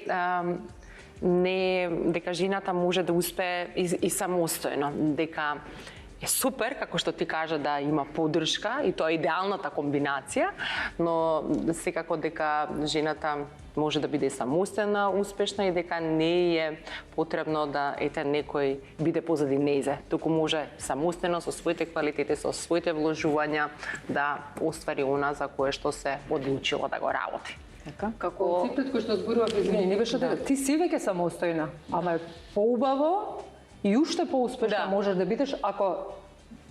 дека жената може да успее и самостојно, дека е супер, како што ти кажа, да има поддршка и тоа е идеалната комбинација, но секако дека жената може да биде самостојна, успешна и дека не е потребно да некој биде позади нејзе, туку може самостојно со своите квалитети, со своите вложувања да оствари она за кое што се одлучила да го работи. Како концептот кој што зборував, извини, не беше дека ти си веќе самостојна, ама е поубаво и уште поуспешна можеш да бидеш ако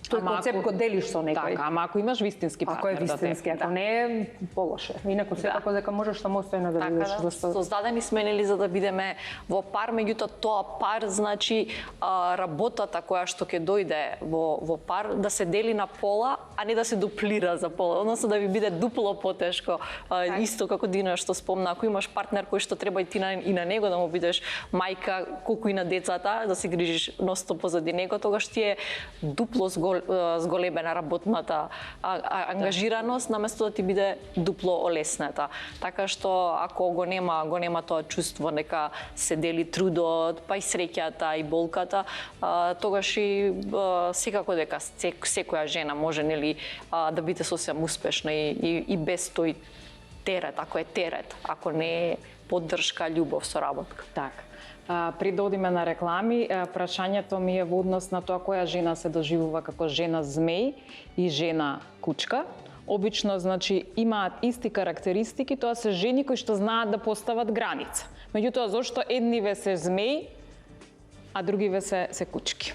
тој концепт го делиш со некој. Така, ама ако имаш вистински партнер. Ако е вистински, ако не е полоше. Инаку секако дека можеш самостојно да бидеш. Создадени сме за да бидеме во пар, меѓутоа тоа пар значи работата која што ќе дојде во пар да се дели на пола, а не да се дуплира за пола, односно да ви биде дупло потешко. Исто како Дина што спомна, ако имаш партнер кој што треба и ти и на него да му бидеш мајка, колку и на децата, да се грижиш ностоп позади него, тогаш ти е дупло зголем зголебена работната ангажираност, наместо да ти биде дупло олеснета. Така што ако го нема тоа чувство дека се дели трудот, па и среќата и болката, тогаш и секако дека секоја жена може нели да биде сосем успешна и без тој терет, ако е терет, ако не е поддршка, љубов, соработка. Така. Пред да одиме на реклами, прашањето ми е во однос на тоа која жена се доживува како жена змеј и жена кучка. Обично, значи, имаат исти карактеристики, тоа се жени кои што знаат да постават граница. Меѓутоа, зошто едниве се змеј, а другиве се кучки?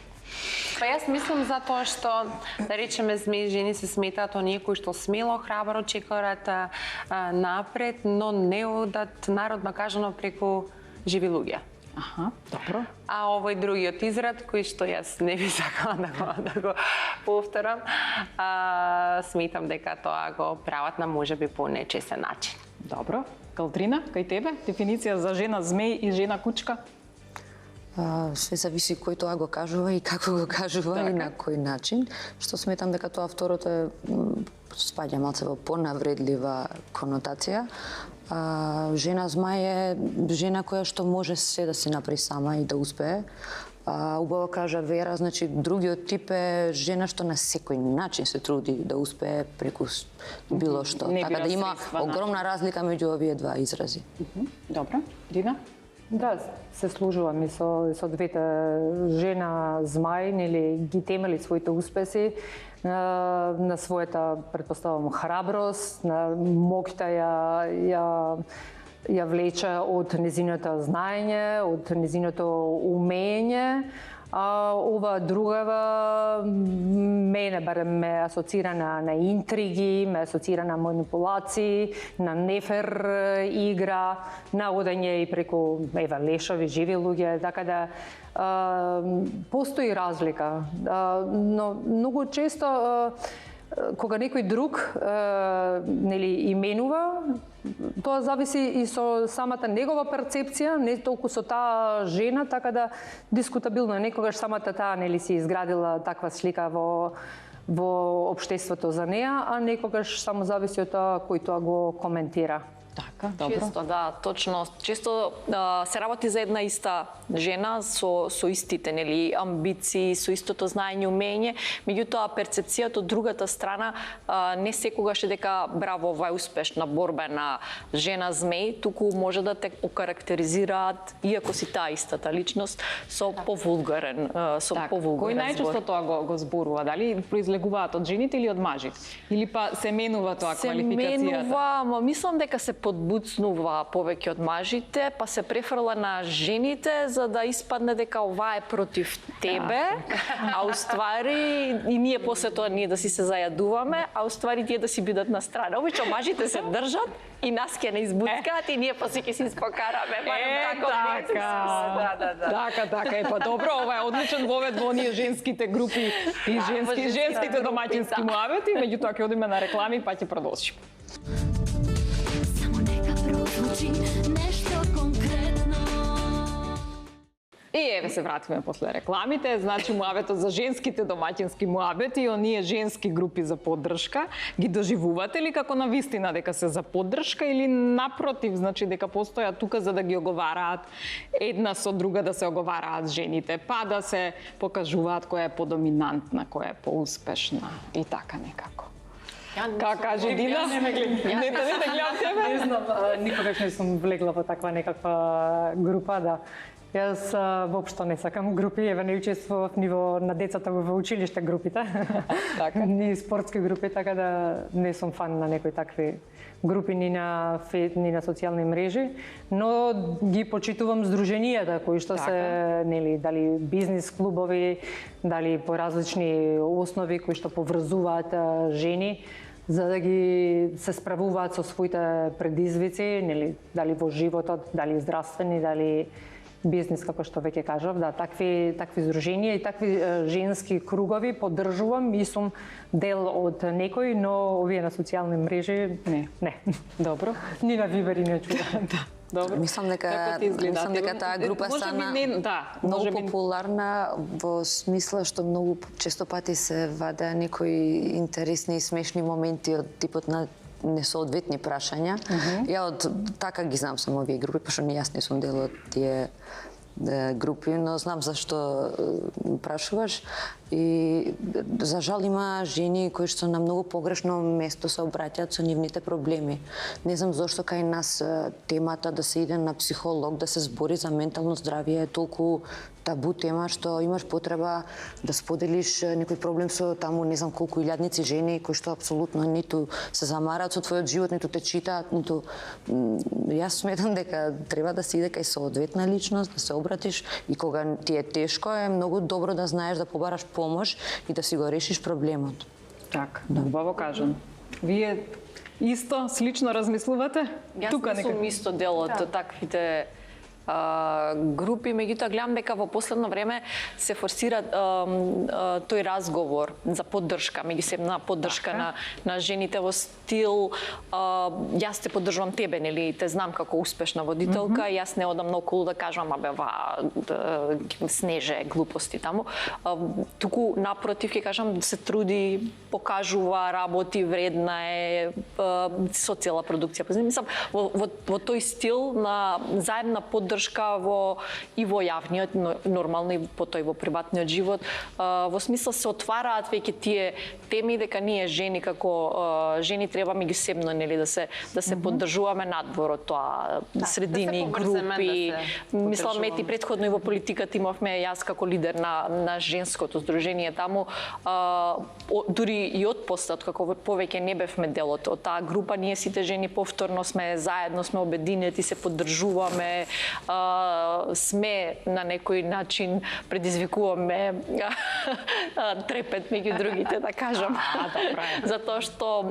Па јас мислам за тоа што, да речеме, змеј жени се сметаат оние кои што смело, храбро чекорат напред, но не одат, народно кажано, преку живи луѓе. Аха, добро. А овој другиот израд, кој што јас не би сакала да го повторам, сметам дека тоа го прават на можеби по нечесен начин. Добро. Калтрина, кај тебе? Дефиниција за жена змеј и жена кучка? Све зависи кој тоа го кажува и како го кажува и на кој начин, што сметам дека тоа второто е спаѓа малце во понавредлива конотација. Жена змај е жена која што може се да се направи сама и да успее. Убаво кажа Вера, значи другиот тип е жена што на секој начин се труди да успее преку било што. Така да има огромна разлика меѓу овие два изрази. Добро. Дина? Да, се служувам и со двете. Жена змај, нели, ги темели своите успеси на својата, предпоставам, храброст, на моќта ја влече од незиното знаење, од незиното умење. Ова другава мене барем ме асоцира на интриги, ме асоцира на манипулации, на нефер игра, на одење и преку лешови, живи луѓе, така да постои разлика. Но многу често кога некој друг нели именува, тоа зависи и со самата негова перцепција, не толку со таа жена, така да дискутабилно е. Некогаш самата таа нели си изградила таква слика во општеството за неа, а некогаш само зависи од тоа кој тоа го коментира. Така, добро. Често, да, точно. Често се работи за една иста жена со истите нели амбиции, со истото знаење, умење, меѓутоа перцепцијата од другата страна не секогаш е дека браво, ова е успешна борбена жена змеј, туку може да те окарактеризираат, иако си таа истата личност, со повулгарен, Кој најчесто тоа го зборува? Дали произлегуваат од жените или од мажите? Или па се менува тоа квалификацијата? Се менува, мислам дека се подбуцнува повеќе од мажите, па се префрла на жените за да испадне дека ова е против тебе, а уствари и ние после тоа да си се зајадуваме, а уствари тие да си бидат на страна. Обично мажите се држат и нас ќе не избуцкаат и ние после ќе си испокараме. Така, па добро, ова е одличен вовед во оние женските групи и женските домаќински муабети, меѓутоа ќе одиме на реклами па ќе продолжиме. Само нека прозвучи нешто конкретно. И еве се вратиме после рекламите, значи муабетот за женските домаќински муабети и оние женски групи за поддршка, ги доживувате ли како навистина дека се за поддршка или напротив, значи дека постојат тука за да ги оговараат една со друга, да се оговараат жените, па да се покажуваат која е подоминантна, која е поуспешна и така некако. Како кажи Дина? Не гледам тебе. Не знам, никогаш не сум влегла во таква некаква група, да. Јас воопшто не сакам групи, еве не учествував ниво на децата во училиште групите, ни спортски групи, така да не сум фан на некои такви групи ни на социјални мрежи, но ги почитувам здруженијата кои што се нели дали бизнис клубови, дали по различни основи кои што поврзуваат жени за да ги се справуваат со своите предизвици, нели дали во животот, дали здравствени, дали бизнис, како што веќе кажав, да, такви здруженија и такви женски кругови поддржувам и сум дел од некој, но овие на социјални мрежи не. Добро. Ни на Вибер и не чувам. Добро. Мислам дека Како ти изгледа? мислам дека таа група Може би стана може многу би популарна во смисла што многу често пати се вадеа некои интересни и смешни моменти од типот на несоодветни прашања. Ја од така ги знам само овие групи, пошто не јас не сум дел од тие групи, но знам зашто прашуваш. И за жал има жени кои што на многу погрешно место се обраќаат со нивните проблеми. Не знам зошто кај нас темата да се иде на психолог, да се збори за ментално здравје е толку табу тема што имаш потреба да споделиш некој проблем со таму не знам колку илјадници жени кои што апсолутно ниту се замараат со твојот живот, ниту те читаат, ниту јас сметам дека треба да се иде кај соодветна личност, да се обратиш и кога ти е тешко е многу добро да знаеш да побараш помош и да си го решиш проблемот. Така, убаво кажан. Вие исто, слично размислувате? Јас не сум исто дел од таквите групи, меѓутоа гледам дека во последно време се форсира тој разговор за поддршка, меѓусебна поддршка на жените во стил јас те поддржувам тебе, нели, те знам како успешна водителка, јас не одам наоколу да кажам абе снеже глупости таму. Туку напротив ќе кажам се труди, покажува, работи, вредна е, социјална продукција. Мислам во тој стил на заедна поддршка и во јавниот, нормално и по тој во приватниот живот. Во смисла се отвараат веќе тие теми дека ние жени како жени треба меѓусебно, нели, да се поддржуваме надвор од тоа, средини, групи. Мислам мети претходно и во политиката имавме јас како лидер на женското здружение таму, дури и од постат како повеќе не бевме дел од таа група, ние сите жени повторно сме заедно, сме обединети, се поддржуваме, сме на некој начин предизвикуваме трепет меѓу другите, да кажам. Затоа што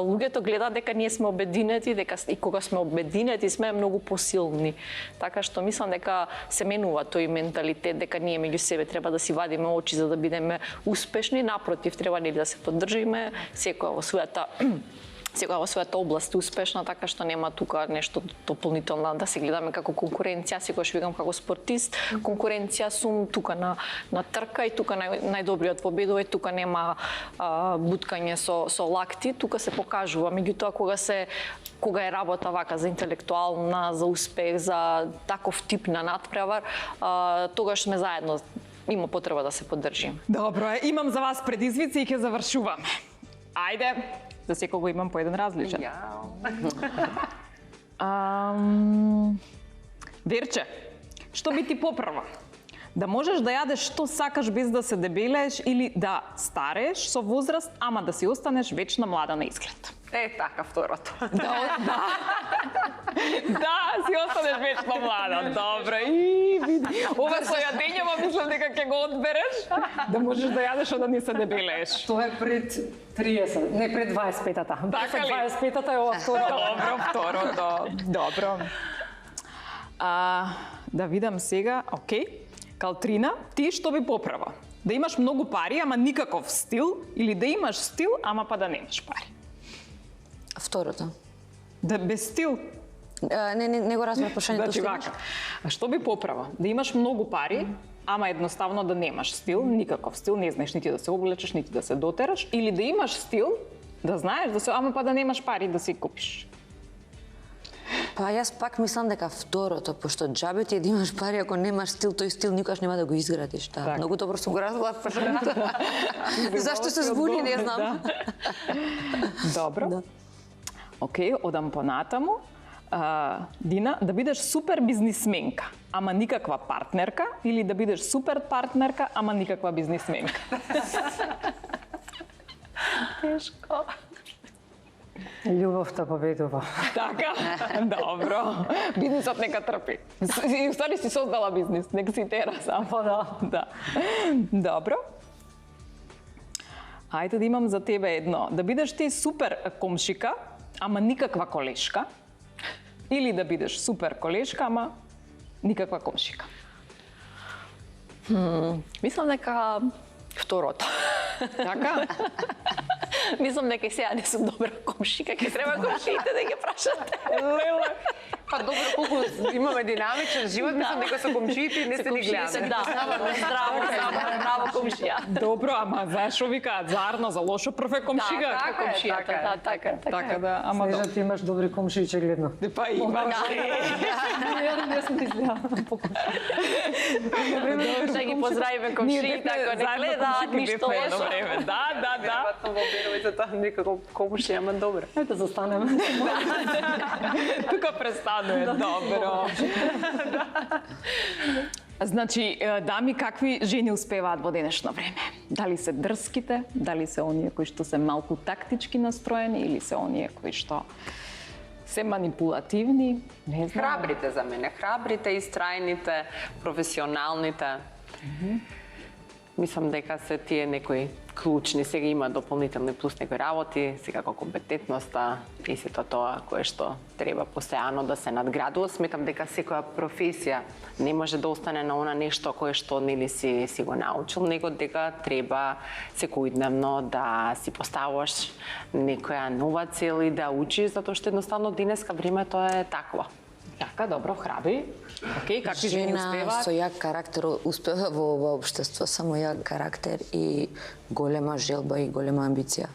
луѓето гледаат дека ние сме обединети, дека и кога сме обединети сме многу посилни. Така што мислам дека се менува тој менталитет дека ние меѓу себе треба да си вадиме очи за да бидеме успешни, напротив треба нели да се поддржиме секоја во својата област успешна, така што нема тука нешто дополнително да се гледаме како конкуренција. Секогаш викам како спортист, конкуренција сум тука на трка и тука најдобриот победува и тука нема буткање со лакти, тука се покажува. Меѓутоа кога е работа вака за интелектуална, за успех, за таков тип на надпревар, тогаш сме заедно. Има потреба да се поддржиме. Добро, имам за вас предизвици и ќе завршуваме. Ајде, за секого имам по еден различен. Верче, што би ти поправа? Да можеш да јадеш што сакаш без да се дебелееш или да старееш со возраст, ама да си останеш вечно млада на изглед? Така, второто. Да, си останеш вечно млада. Добро. Ова со јадењето мислам дека ќе го одбереш. Да можеш да јадеш, да не се дебелееш. Тоа е пред 30, не пред 25-та. Така ли? 25-та е ова второто. Добро, второто. Добро. Да видам сега, окей. Калтрина, ти што би поправа? Да имаш многу пари, ама никаков стил, или да имаш стил, ама па да немаш пари? Второто. Да без стил? Не го разбрав прашањето. Значи вака. А што би поправа? Да имаш многу пари, ама едноставно да немаш стил, никаков стил, не знаеш нити да се облечеш, нити да се дотераш, или да имаш стил, да знаеш да се, ама па да немаш пари да си купиш? Па јас пак мислам дека второто, пошто џабе ти е да имаш пари, ако немаш стил, тој стил никогаш нема да го изградиш. Да. Многу добро сум го разбрала прашањето. Зашто се збуни, не знам. Добро. Океј, одам понатаму. Дина, да бидеш супер бизнисменка, ама никаква партнерка, или да бидеш супер партнерка, ама никаква бизнисменка? Тешко. Љубовта победува. Така? Добро. Бизнисот нека трпи. И устари си создала бизнис, нека си тера само. Да. Добро. Ајде да имам за тебе едно. Да бидеш ти супер комшика, ама никаква колешка, или да бидеш супер колешка, ама никаква комшика? Мислам дека второто. Така? Мислам дека сега не сум добра комшика, ќе треба комшиите да ги прашате. Леле, Па добро, колку имаме динамичен живот, мислам дека со комшиите не се ни гледаме. Да, здраво комшија. Добро, ама зашо викаат заарно за лошо прв е комшига? Така да, ама Снежа, ти имаш добри комшии, очигледно. па имаш. Не сум мислила. Да ги поздравиме комшии, така не гледаат ништо лошо. Да. Веројатно во Беровица тоа некако комшија, ама добро. Ето застанеме. Тука престанува, добро. Значи, дами, какви жени успеваат во денешно време? Дали се дрските, дали се оние кои што се малку тактички настроени или се оние кои што се манипулативни? Не знам. Храбрите за мене, храбрите, истрајните, професионалните. Мислам дека се тие некои клучни, сега има дополнителни плюс некои работи, секако компетентноста и сето тоа кое што треба постојано да се надградува. Сметам дека секоја професија не може да остане на она нешто кое што нели си го научил, него дека треба секојдневно да си поставуваш некоја нова цел и да учиш, затоа што едноставно денеска времето е такво. Така, добро, храбри. Океј, какви жени Жена успеваат? со јак карактер успева во ова општество, само јак карактер и голема желба и голема амбиција.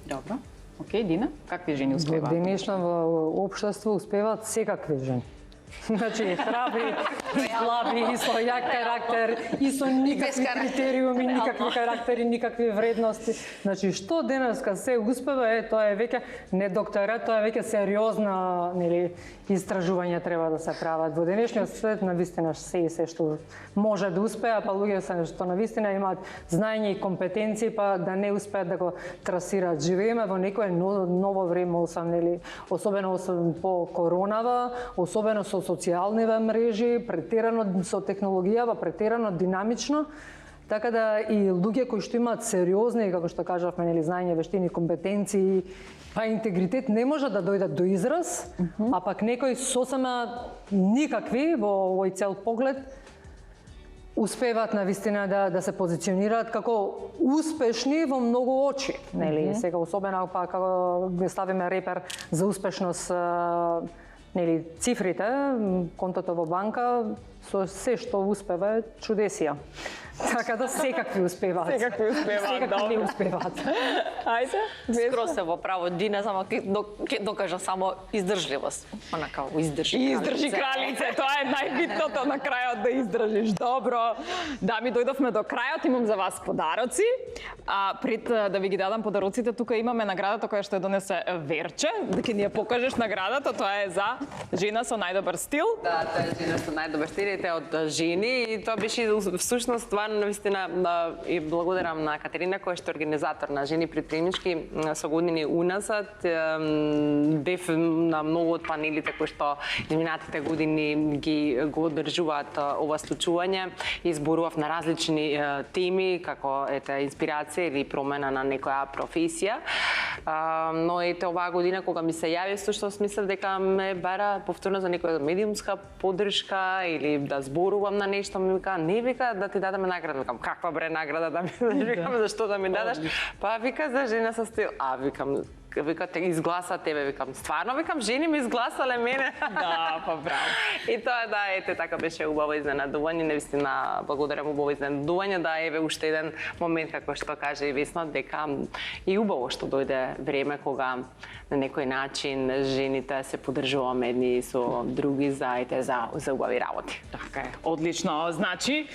Добро. Океј, Дина, какви жени Во успеваат? денешно во општество успеваат секакви жени. Значи, храбри, и слаби, и со јак карактер, и со никакви критериуми, никакви карактери, никакви вредности. Значи, што денеска се успева, тоа е веќе не докторат, тоа е веќе сериозна, нели, истражувања треба да се прават. Во денешниот свет, навистина, се што може да успеа, па луѓе се што навистина имаат знаење и компетенции, па да не успеат да го трасираат. Живееме во некое ново време, особено по коронава, особено со социјалниве мрежи, претерано со технологијава, претерано динамично, така да и луѓе кои што имаат сериозни, како што кажавме, нели, знаење, вештини, компетенции, па интегритет не може да дојдат до израз, а пак некои сосема никакви во овој цел поглед успеваат навистина да се позиционираат како успешни во многу очи, нели? Сега особено па како го ставиме репер за успешност, нели, цифрите, контото во банка, со се што успева е чудесија. Така да секакви успеваат. Секакви успеваат, Секакви добро. успеваат. Ајде, Скроз се во право Дина, само ќе докажа само издржливост. Онака издржи. И издржи кралице, тоа е најбитното на крајот да издржиш. Добро. Дами, дојдовме до крајот, имам за вас подароци. А пред да ви ги дадам подароците, тука имаме наградата која што ја донесе Верче. Да ќе ни ја покажеш наградата, тоа е за жена со најдобар стил. Да, тоа е жена со најдобар стилите од жени и тоа беше всушност стварно навистина и благодарам на Катерина која што е организатор на жени предприемнички со години уназад. Бев на многу од панелите кои што изминатите години го одржуваат ова случување и зборував на различни теми како инспирација или промена на некоја професија. Но ете оваа година кога ми се јави, всушност мислев дека ме бара повторно за некоја медиумска поддршка или да зборувам на нешто, ми вика не, вика да ти дадеме награда. Викам каква бре награда да ми викам зашто да ми дадеш? Па вика за жена со стил. А викам те изгласа тебе, викам стварно, викам жени ми изгласале мене. Да, па браво. И тоа да, ете така беше убаво изненадување, навистина благодарам убаво изненадување, да еве уште еден момент како што каже и Весна дека и убаво што дојде време кога на некој начин жените се поддржуваме едни со други за убави работи. Така е, одлично. Значи,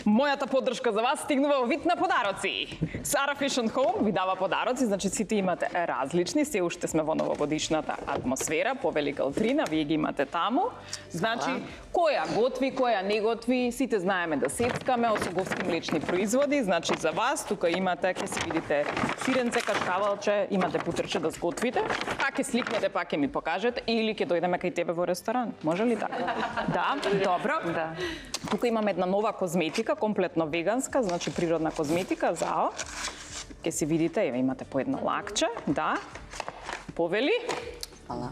мојата поддршка за вас стигнува во вид на подароци. Sara Fashion Home ви дава подароци, значи сите имате различни, се уште сме во новогодишната атмосфера, повелика утрина, вие ги имате таму. Значи, која готви, која не готви, сите знаеме да сеткаме, осоговски млечни производи, значи за вас, тука имате, ќе си видите сиренце, кашкавалче, имате путерче да сготвите, а ќе сликнете, па ќе ми покажете, или ќе дојдеме кај тебе во ресторан. Може ли така? Да, добро. Да. Тука имаме една нова козметика, комплетно веганска, значи природна козметика, зао. Ке си видите, еве имате по едно лакче, да. Повели. Фала.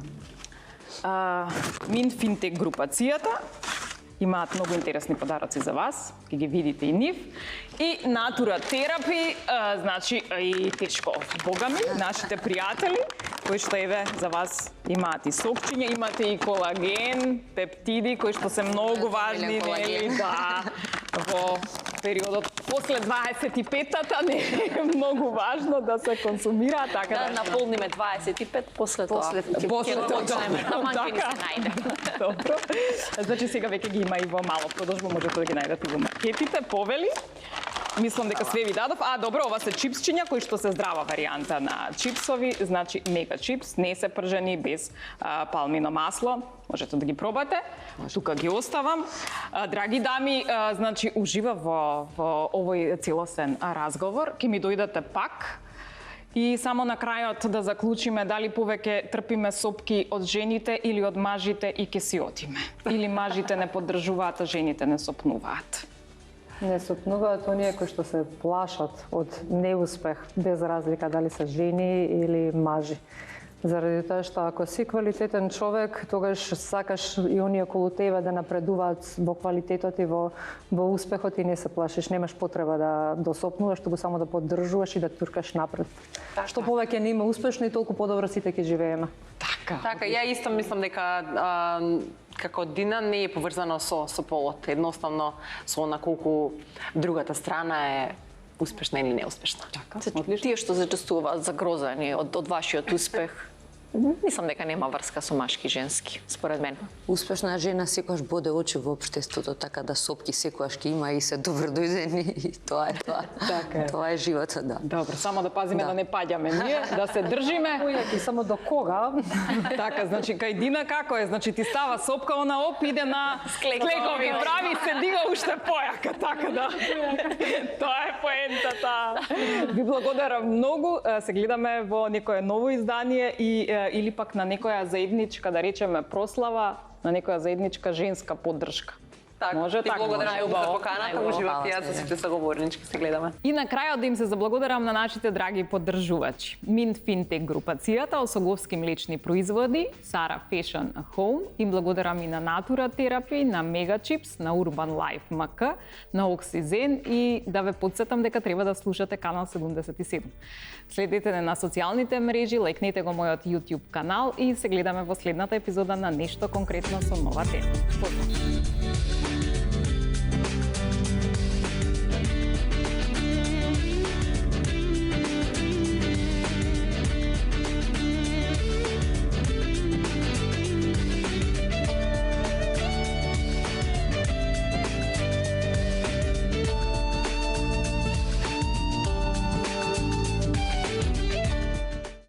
Min Fintech групацијата. Имаат многу интересни подароци за вас, ќе ги видите и нив. И Натура Терапи, значи и тешко богами, нашите пријатели, кои што еве за вас имаат и сокчиња, имате и колаген, пептиди, кои што се многу важни, нели? Да, во периодот после 25-та не е многу важно да се консумира, така Да наполниме 25 после тоа. После тоа. Таман ќе ни се најде. Добро. Значи сега веќе ги има и во мало продажба, можете да ги најдете во маркетите, повели. Мислам дека све ви дадов. Добро, ова се чипсчиња кои што се здрава варијанта на чипсови, значи мега чипс, не се пржени, без палмино масло. Можете да ги пробате. Тука ги оставам. Драги дами, значи ужива во овој целосен разговор. Ке ми дојдете пак. И само на крајот да заклучиме дали повеќе трпиме сопки од жените или од мажите и ке си отиме. Или мажите не поддржуваат, а жените не сопнуваат. Не сопнуваат оние кои што се плашат од неуспех, без разлика дали се жени или мажи. Заради тоа што ако си квалитетен човек, тогаш сакаш и оние околу тебе да напредуваат во квалитетот и во успехот и не се плашиш, немаш потреба да досопнуваш, туку само да поддржуваш и да туркаш напред. Што повеќе не има успешни, толку подобро сите ќе живееме. Така, ја исто мислам дека како Дина не е поврзано со полот, едноставно со на колку другата страна е успешна или неуспешна. Тие што зачестуваат загрозени од вашиот успех, мислам дека нема врска со машки и женски, според мен. Успешна жена секогаш боде очи во општеството, така да сопки секогаш ќе има и се добро дојдени и тоа е тоа. Така е. Тоа е животот, да. Добро, само да пазиме да не паѓаме ние, да се држиме. Ујаки, само до кога? Така, значи кај Дина како е? Значи ти става сопка, она иде на клекови, прави се дига уште појака, така да. Тоа е поентата. Ви благодарам многу. Се гледаме во некое ново издание или пак на некоја заедничка, да речеме, прослава, на некоја заедничка женска поддршка. Така, Може ти така, благодарам најубаво. за поканата, уживав и јас за сите соговорнички, се гледаме. И на крајот да им се заблагодарам на нашите драги поддржувачи. Mint Fintech групацијата, Осоговски млечни производи, Sara Fashion Home, им благодарам и на Natura Therapy, на Mega Chips, на Urban Life MK, на Oxyzen и да ве подсетам дека треба да слушате канал 77. Следете на социјалните мрежи, лајкнете го мојот YouTube канал и се гледаме во следната епизода на Нешто конкретно со нова тема. Поздрав!